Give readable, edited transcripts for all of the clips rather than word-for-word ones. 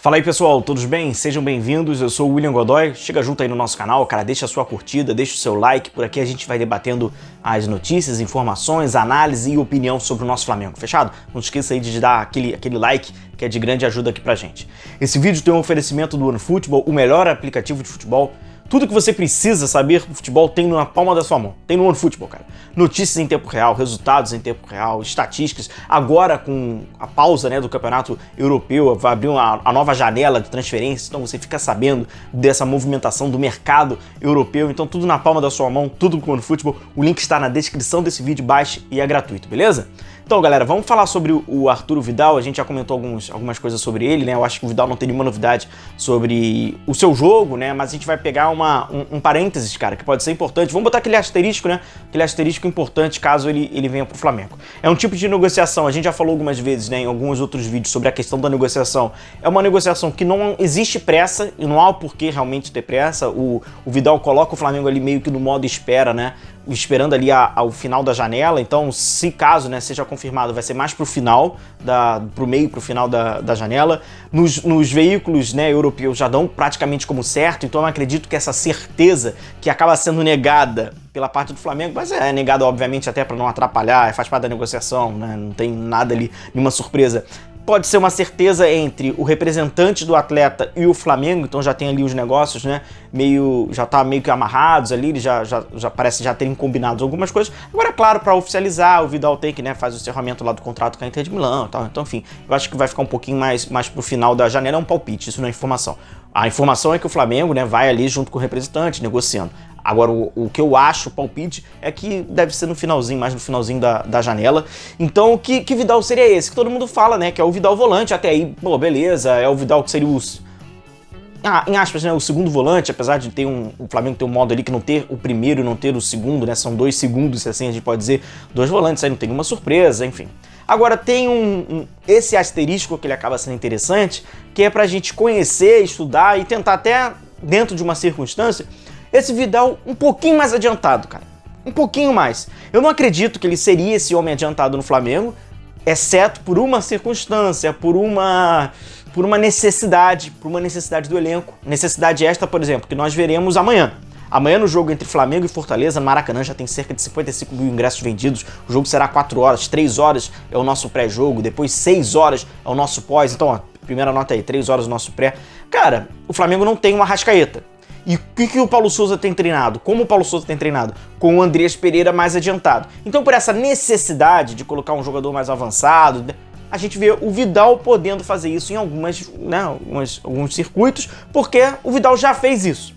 Fala aí pessoal, todos bem? Sejam bem-vindos, eu sou o William Godoy, chega junto aí no nosso canal, cara, deixa a sua curtida, deixa o seu like, por aqui a gente vai debatendo as notícias, informações, análise e opinião sobre o nosso Flamengo, fechado? Não esqueça aí de dar aquele like que é de grande ajuda aqui pra gente. Esse vídeo tem um oferecimento do OneFootball, o melhor aplicativo de futebol. Tudo que você precisa saber do futebol tem na palma da sua mão, tem no OneFootball, cara. Notícias em tempo real, resultados em tempo real, estatísticas. Agora com a pausa, né, do Campeonato Europeu, vai abrir a nova janela de transferência, então você fica sabendo dessa movimentação do mercado europeu. Então tudo na palma da sua mão, tudo com o OneFootball. O link está na descrição desse vídeo, baixe e é gratuito, beleza? Então, galera, vamos falar sobre o Arturo Vidal. A gente já comentou algumas coisas sobre ele, né? Eu acho que o Vidal não tem nenhuma novidade sobre o seu jogo, né? Mas a gente vai pegar um parênteses, cara, que pode ser importante. Vamos botar aquele asterisco, né? Aquele asterisco importante caso ele venha pro Flamengo. É um tipo de negociação, a gente já falou algumas vezes, né, em alguns outros vídeos sobre a questão da negociação. É uma negociação que não existe pressa e não há o porquê realmente ter pressa. O Vidal coloca o Flamengo ali meio que no modo espera, né? Esperando ali ao final da janela. Então, se caso, né, seja confirmado, vai ser mais pro final, pro meio, pro final da janela. Nos veículos, né, europeus já dão praticamente como certo, então eu acredito que essa certeza que acaba sendo negada pela parte do Flamengo, mas é negada obviamente até para não atrapalhar, faz parte da negociação, né, não tem nada ali, nenhuma surpresa. Pode ser uma certeza entre o representante do atleta e o Flamengo, então já tem ali os negócios, né, já tá meio que amarrados ali, eles já parece já terem combinado algumas coisas. Agora, é claro, para oficializar, o Vidal tem que, né, faz o encerramento lá do contrato com a Inter de Milão e tal. Então, enfim, eu acho que vai ficar um pouquinho mais pro final da janela, é um palpite, isso não é informação. A informação é que o Flamengo, né, vai ali junto com o representante, negociando. Agora, o que eu acho, o palpite, é que deve ser no finalzinho, mais no finalzinho da janela. Então, que Vidal seria esse? Que todo mundo fala, né? Que é o Vidal volante. Até aí, pô, beleza, é o Vidal que seria em aspas, né, o segundo volante, apesar de ter o Flamengo ter um modo ali que não ter o primeiro e não ter o segundo, né? São dois segundos, assim a gente pode dizer, dois volantes, aí não tem nenhuma surpresa, enfim. Agora, tem esse asterisco que ele acaba sendo interessante, que é pra gente conhecer, estudar e tentar até, dentro de uma circunstância, esse Vidal um pouquinho mais adiantado, cara. Um pouquinho mais. Eu não acredito que ele seria esse homem adiantado no Flamengo, exceto por uma circunstância, por uma necessidade do elenco. Necessidade esta, por exemplo, que nós veremos amanhã. Amanhã no jogo entre Flamengo e Fortaleza, no Maracanã, já tem cerca de 55 mil ingressos vendidos. O jogo será 4 horas, 3 horas é o nosso pré-jogo, depois 6 horas é o nosso pós. Então, ó, primeira nota aí, 3 horas o nosso pré. Cara, o Flamengo não tem uma Arrascaeta. E o que o Paulo Souza tem treinado? Como o Paulo Souza tem treinado? Com o Andreas Pereira mais adiantado. Então, por essa necessidade de colocar um jogador mais avançado, a gente vê o Vidal podendo fazer isso em alguns circuitos, porque o Vidal já fez isso.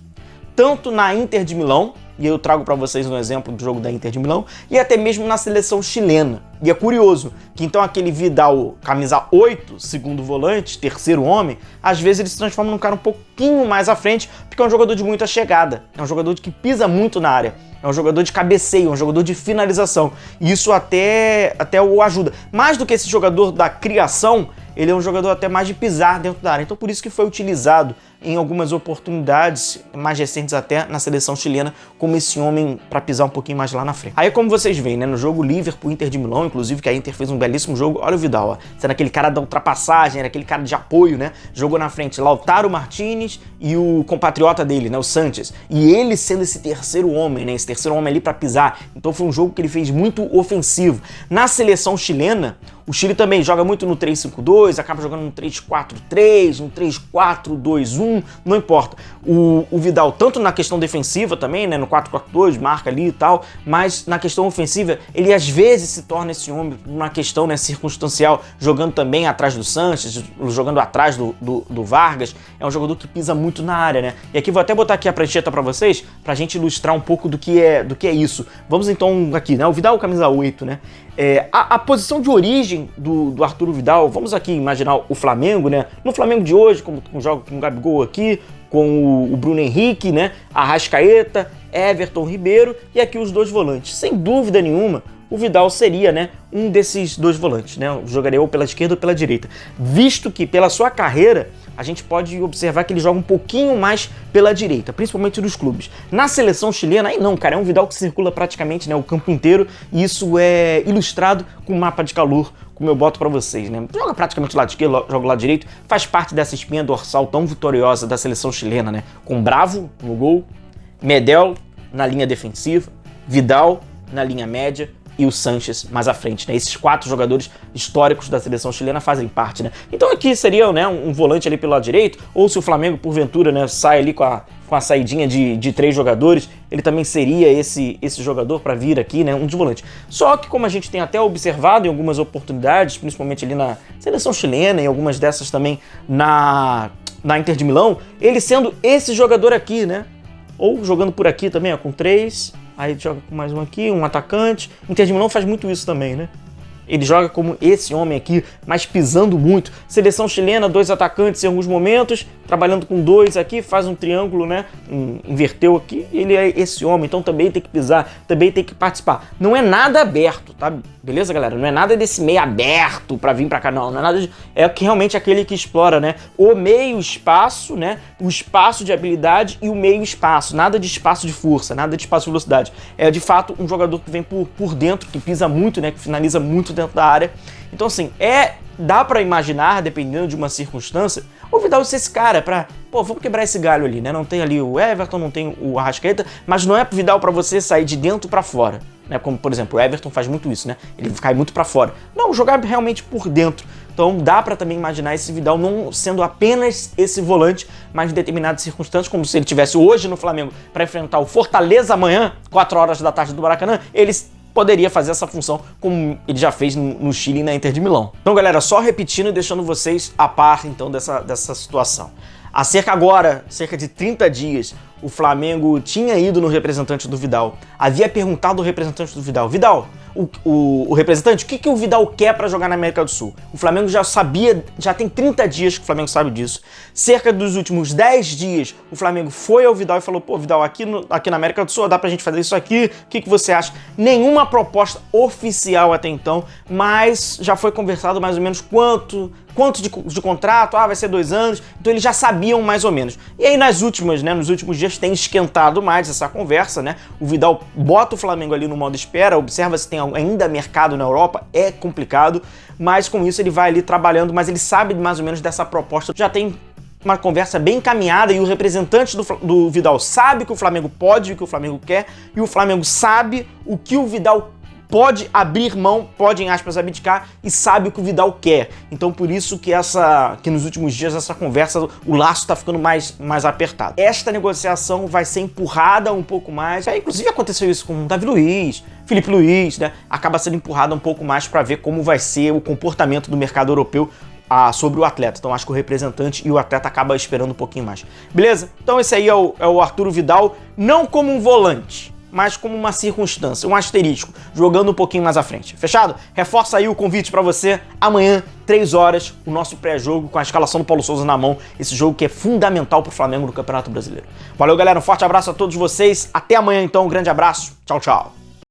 Tanto na Inter de Milão, e eu trago para vocês um exemplo do jogo da Inter de Milão, e até mesmo na seleção chilena. E é curioso que então aquele Vidal, camisa 8, segundo volante, terceiro homem, às vezes ele se transforma num cara um pouquinho mais à frente, porque é um jogador de muita chegada, é um jogador que pisa muito na área, é um jogador de cabeceio, é um jogador de finalização. E isso até o ajuda. Mais do que esse jogador da criação, ele é um jogador até mais de pisar dentro da área. Então por isso que foi utilizado em algumas oportunidades, mais recentes até, na seleção chilena, como esse homem para pisar um pouquinho mais lá na frente. Aí como vocês veem, né, no jogo Liverpool-Inter de Milão, inclusive, que a Inter fez um belíssimo jogo, olha o Vidal, ó, sendo aquele cara da ultrapassagem, era aquele cara de apoio, né, jogou na frente Lautaro Martinez e o compatriota dele, né, o Sanches, e ele sendo esse terceiro homem, né, esse terceiro homem ali para pisar. Então foi um jogo que ele fez muito ofensivo. Na seleção chilena, o Chile também joga muito no 3-5-2, acaba jogando no 3-4-3, no 3-4-2-1, não importa. O Vidal, tanto na questão defensiva também, né, no 4-4-2, marca ali e tal, mas na questão ofensiva, ele às vezes se torna esse homem, uma questão, né, circunstancial, jogando também atrás do Sanches, jogando atrás do Vargas. É um jogador que pisa muito na área, né? E aqui vou até botar aqui a prancheta pra vocês, pra gente ilustrar um pouco do que é isso. Vamos então aqui, né, o Vidal camisa 8, né? A posição de origem do Arturo Vidal, vamos aqui imaginar o Flamengo, né? No Flamengo de hoje, como joga com o Gabigol aqui, com o Bruno Henrique, né? Arrascaeta, Everton Ribeiro e aqui os dois volantes. Sem dúvida nenhuma, o Vidal seria, né, um desses dois volantes, né? Jogaria ou pela esquerda ou pela direita. Visto que pela sua carreira, a gente pode observar que ele joga um pouquinho mais pela direita, principalmente nos clubes. Na seleção chilena, aí não, cara, é um Vidal que circula praticamente, né, o campo inteiro, e isso é ilustrado com o mapa de calor como eu boto pra vocês, né? Joga praticamente lado esquerdo, joga lado direito, faz parte dessa espinha dorsal tão vitoriosa da seleção chilena, né? Com Bravo no gol, Medel na linha defensiva, Vidal na linha média e o Sanches mais à frente, né? Esses 4 jogadores históricos da seleção chilena fazem parte, né? Então aqui seria, né, um volante ali pelo lado direito, ou se o Flamengo, porventura, né, sai ali com a saidinha de 3 jogadores, ele também seria esse jogador para vir aqui, né, um de volante. Só que como a gente tem até observado em algumas oportunidades, principalmente ali na seleção chilena e algumas dessas também na Inter de Milão, ele sendo esse jogador aqui, né? Ou jogando por aqui também, ó, com 3... Aí joga com mais um aqui, um atacante. Inter de Milão faz muito isso também, né? Ele joga como esse homem aqui, mas pisando muito. Seleção chilena, 2 atacantes em alguns momentos, trabalhando com 2 aqui, faz um triângulo, né? Inverteu aqui, ele é esse homem, então também tem que pisar, também tem que participar. Não é nada aberto, tá? Beleza, galera? Não é nada desse meio aberto pra vir pra cá, não. Não é nada de... É que realmente aquele que explora, né? O meio espaço, né? O espaço de habilidade e o meio espaço. Nada de espaço de força, nada de espaço de velocidade. É, de fato, um jogador que vem por dentro, que pisa muito, né? Que finaliza muito dentro da área. Então, assim, dá pra imaginar, dependendo de uma circunstância, o Vidal ser esse cara pra, pô, vamos quebrar esse galho ali, né? Não tem ali o Everton, não tem o Arrascaeta, mas não é pro Vidal pra você sair de dentro pra fora, né? Como, por exemplo, o Everton faz muito isso, né? Ele cai muito pra fora. Não, jogar realmente por dentro. Então dá pra também imaginar esse Vidal não sendo apenas esse volante, mas em determinadas circunstâncias, como se ele tivesse hoje no Flamengo pra enfrentar o Fortaleza amanhã, 4 horas da tarde do Maracanã, eles poderia fazer essa função como ele já fez no Chile e na Inter de Milão. Então, galera, só repetindo e deixando vocês a par, então, dessa situação. Há cerca de 30 dias, o Flamengo tinha ido no representante do Vidal. Havia perguntado ao representante do Vidal, Vidal, o representante, o que o Vidal quer para jogar na América do Sul? O Flamengo já sabia, já tem 30 dias que o Flamengo sabe disso. Cerca dos últimos 10 dias, o Flamengo foi ao Vidal e falou, pô, Vidal, aqui na América do Sul dá pra gente fazer isso aqui, o que você acha? Nenhuma proposta oficial até então, mas já foi conversado mais ou menos quanto de contrato, vai ser 2 anos, então eles já sabiam mais ou menos. E aí nos últimos dias tem esquentado mais essa conversa, né? O Vidal bota o Flamengo ali no modo espera, observa se tem ainda mercado na Europa, é complicado, mas com isso ele vai ali trabalhando, mas ele sabe mais ou menos dessa proposta, já tem uma conversa bem encaminhada e o representante do Vidal sabe o que o Flamengo pode, o que o Flamengo quer, e o Flamengo sabe o que o Vidal pode abrir mão, pode, em aspas, abdicar, e sabe o que o Vidal quer. Então, por isso que nos últimos dias essa conversa, o laço tá ficando mais apertado. Esta negociação vai ser empurrada um pouco mais. Inclusive aconteceu isso com o Davi Luiz, Felipe Luiz, né? Acaba sendo empurrada um pouco mais para ver como vai ser o comportamento do mercado europeu sobre o atleta. Então acho que o representante e o atleta acabam esperando um pouquinho mais. Beleza? Então esse aí é o Arturo Vidal, não como um volante, mas como uma circunstância, um asterisco, jogando um pouquinho mais à frente. Fechado? Reforça aí o convite para você, amanhã, 3 horas, o nosso pré-jogo com a escalação do Paulo Souza na mão, esse jogo que é fundamental pro Flamengo no Campeonato Brasileiro. Valeu, galera, um forte abraço a todos vocês, até amanhã então, um grande abraço, tchau, tchau.